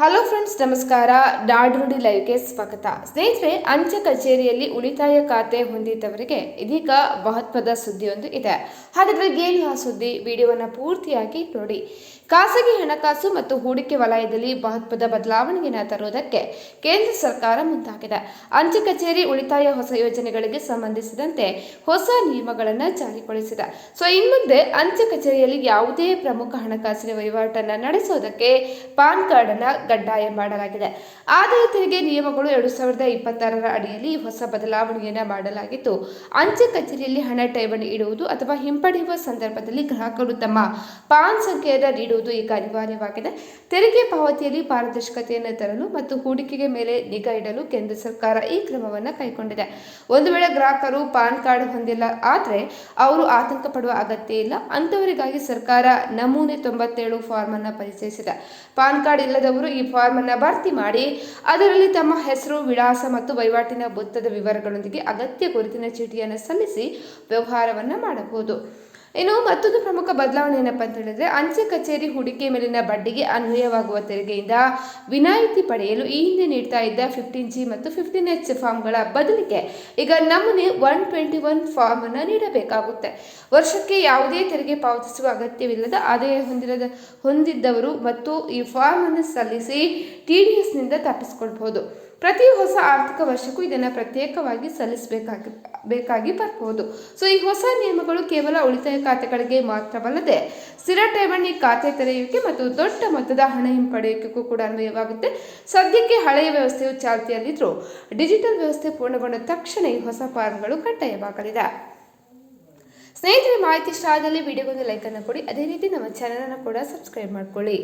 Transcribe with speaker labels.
Speaker 1: Hello friends, ನಮಸ್ಕಾರ. ನಾಡುನುಡಿ ಲೈವ್ಗೆ ಸ್ವಾಗತ. ಸ್ನೇಹಿತರೆ, ಅಂಚೆ ಕಚೇರಿಯಲ್ಲಿ ಉಳಿತಾಯ ಖಾತೆ ಹೊಂದಿದ್ದವರಿಗೆ ಇದೀಗ ಮಹತ್ವದ ಸುದ್ದಿಯೊಂದು ಇದೆ. ಹಾಗಾದ್ರೆ ಏನು ಆ ಸುದ್ದಿ? ವಿಡಿಯೋವನ್ನು ಪೂರ್ತಿಯಾಗಿ ನೋಡಿ. ಖಾಸಗಿ ಹಣಕಾಸು ಮತ್ತು ಹೂಡಿಕೆ ವಲಯದಲ್ಲಿ ಮಹತ್ವದ ಬದಲಾವಣೆಯನ್ನು ತರುವುದಕ್ಕೆ ಕೇಂದ್ರ ಸರ್ಕಾರ ಮುಂದಾಗಿದೆ. ಅಂಚೆ ಕಚೇರಿ ಉಳಿತಾಯ ಹೊಸ ಯೋಜನೆಗಳಿಗೆ ಸಂಬಂಧಿಸಿದಂತೆ ಹೊಸ ನಿಯಮಗಳನ್ನು ಜಾರಿಗೊಳಿಸಿದೆ. ಇನ್ಮುಂದೆ ಅಂಚೆ ಕಚೇರಿಯಲ್ಲಿ ಯಾವುದೇ ಪ್ರಮುಖ ಹಣಕಾಸಿನ ವಹಿವಾಟನ್ನು ನಡೆಸೋದಕ್ಕೆ ಪಾನ್ ಕಾರ್ಡ್ ಅನ್ನು ಕಡ್ಡಾಯ ಮಾಡಲಾಗಿದೆ. ಆದಾಯ ತೆರಿಗೆ ನಿಯಮಗಳು 2026ರ ಅಡಿಯಲ್ಲಿ ಹೊಸ ಬದಲಾವಣೆಯನ್ನು ಮಾಡಲಾಗಿದ್ದು, ಅಂಚೆ ಕಚೇರಿಯಲ್ಲಿ ಹಣ ಠೇವಣಿ ಇಡುವುದು ಅಥವಾ ಹಿಂಪಡೆಯುವ ಸಂದರ್ಭದಲ್ಲಿ ಗ್ರಾಹಕರು ತಮ್ಮ ಪಾನ್ ಸಂಖ್ಯೆಯನ್ನು ನೀಡುವುದು ಈಗ ಅನಿವಾರ್ಯವಾಗಿದೆ. ತೆರಿಗೆ ಪಾವತಿಯಲ್ಲಿ ಪಾರದರ್ಶಕತೆಯನ್ನು ತರಲು ಮತ್ತು ಹೂಡಿಕೆಗೆ ಮೇಲೆ ನಿಗಾ ಇಡಲು ಕೇಂದ್ರ ಸರ್ಕಾರ ಈ ಕ್ರಮವನ್ನು ಕೈಗೊಂಡಿದೆ. ಒಂದು ವೇಳೆ ಗ್ರಾಹಕರು ಪಾನ್ ಕಾರ್ಡ್ ಹೊಂದಿಲ್ಲ ಆದರೆ ಅವರು ಆತಂಕ ಪಡುವ ಅಗತ್ಯ ಇಲ್ಲ. ಅಂತವರಿಗಾಗಿ ಸರ್ಕಾರ ನಮೂನೆ 97 ಫಾರ್ಮ್ ಅನ್ನು ಪರಿಚಯಿಸಿದೆ. ಪಾನ್ ಕಾರ್ಡ್ ಇಲ್ಲದವರು ಈ ಫಾರ್ಮ್ ಅನ್ನು ಭರ್ತಿ ಮಾಡಿ ಅದರಲ್ಲಿ ತಮ್ಮ ಹೆಸರು, ವಿಳಾಸ ಮತ್ತು ವಹಿವಾಟಿನ ಮೊತ್ತದ ವಿವರಗಳೊಂದಿಗೆ ಅಗತ್ಯ ಗುರುತಿನ ಚೀಟಿಯನ್ನು ಸಲ್ಲಿಸಿ ವ್ಯವಹಾರವನ್ನು ಮಾಡಬಹುದು. ಇನ್ನು ಮತ್ತೊಂದು ಪ್ರಮುಖ ಬದಲಾವಣೆ ಏನಪ್ಪ ಅಂತ ಹೇಳಿದ್ರೆ, ಅಂಚೆ ಕಚೇರಿ ಹೂಡಿಕೆ ಮೇಲಿನ ಬಡ್ಡಿಗೆ ಅನ್ವಯವಾಗುವ ತೆರಿಗೆಯಿಂದ ವಿನಾಯಿತಿ ಪಡೆಯಲು ಈ ಹಿಂದೆ ನೀಡ್ತಾ ಇದ್ದ 15G ಮತ್ತು 15H ಫಾರ್ಮ್ಗಳ ಬದಲಿಗೆ ಈಗ ನಮೂನೆ 121 ಫಾರ್ಮ್ ಅನ್ನು ನೀಡಬೇಕಾಗುತ್ತೆ. ವರ್ಷಕ್ಕೆ ಯಾವುದೇ ತೆರಿಗೆ ಪಾವತಿಸುವ ಅಗತ್ಯವಿಲ್ಲದ ಆದಾಯ ಹೊಂದಿದ್ದವರು ಮತ್ತು ಈ ಫಾರ್ಮ್ ಅನ್ನು ಸಲ್ಲಿಸಿ TDSನಿಂದ ತಪ್ಪಿಸಿಕೊಳ್ಬಹುದು. ಪ್ರತಿ ಹೊಸ ಆರ್ಥಿಕ ವರ್ಷಕ್ಕೂ ಇದನ್ನು ಪ್ರತ್ಯೇಕವಾಗಿ ಸಲ್ಲಿಸಬೇಕಾಗಿ ಬರಬಹುದು. ಈ ಹೊಸ ನಿಯಮಗಳು ಕೇವಲ ಉಳಿತಾಯ ಖಾತೆಗಳಿಗೆ ಮಾತ್ರವಲ್ಲದೆ ಸ್ಥಿರ ಠೇವಣಿ ಖಾತೆ ತೆರೆಯುವಿಕೆ ಮತ್ತು ದೊಡ್ಡ ಮೊತ್ತದ ಹಣ ಹಿಂಪಡೆಯುವಿಕೆಗೂ ಕೂಡ ಅನ್ವಯವಾಗುತ್ತೆ. ಸದ್ಯಕ್ಕೆ ಹಳೆಯ ವ್ಯವಸ್ಥೆಯು ಚಾಲ್ತಿಯಲ್ಲಿದ್ದರೂ ಡಿಜಿಟಲ್ ವ್ಯವಸ್ಥೆ ಪೂರ್ಣಗೊಂಡ ತಕ್ಷಣ ಈ ಹೊಸ ಫಾರ್ಮ್ಗಳು ಕಡ್ಡಾಯವಾಗಲಿದೆ. ಸ್ನೇಹಿತರೆ, ಮಾಹಿತಿ ಇಷ್ಟ ಆದಲ್ಲಿ ವಿಡಿಯೋಗೊಂದು ಲೈಕ್ ಅನ್ನು ಕೊಡಿ. ಅದೇ ರೀತಿ ನಮ್ಮ ಚಾನೆಲ್ ಅನ್ನು ಕೂಡ ಸಬ್ಸ್ಕ್ರೈಬ್ ಮಾಡ್ಕೊಳ್ಳಿ.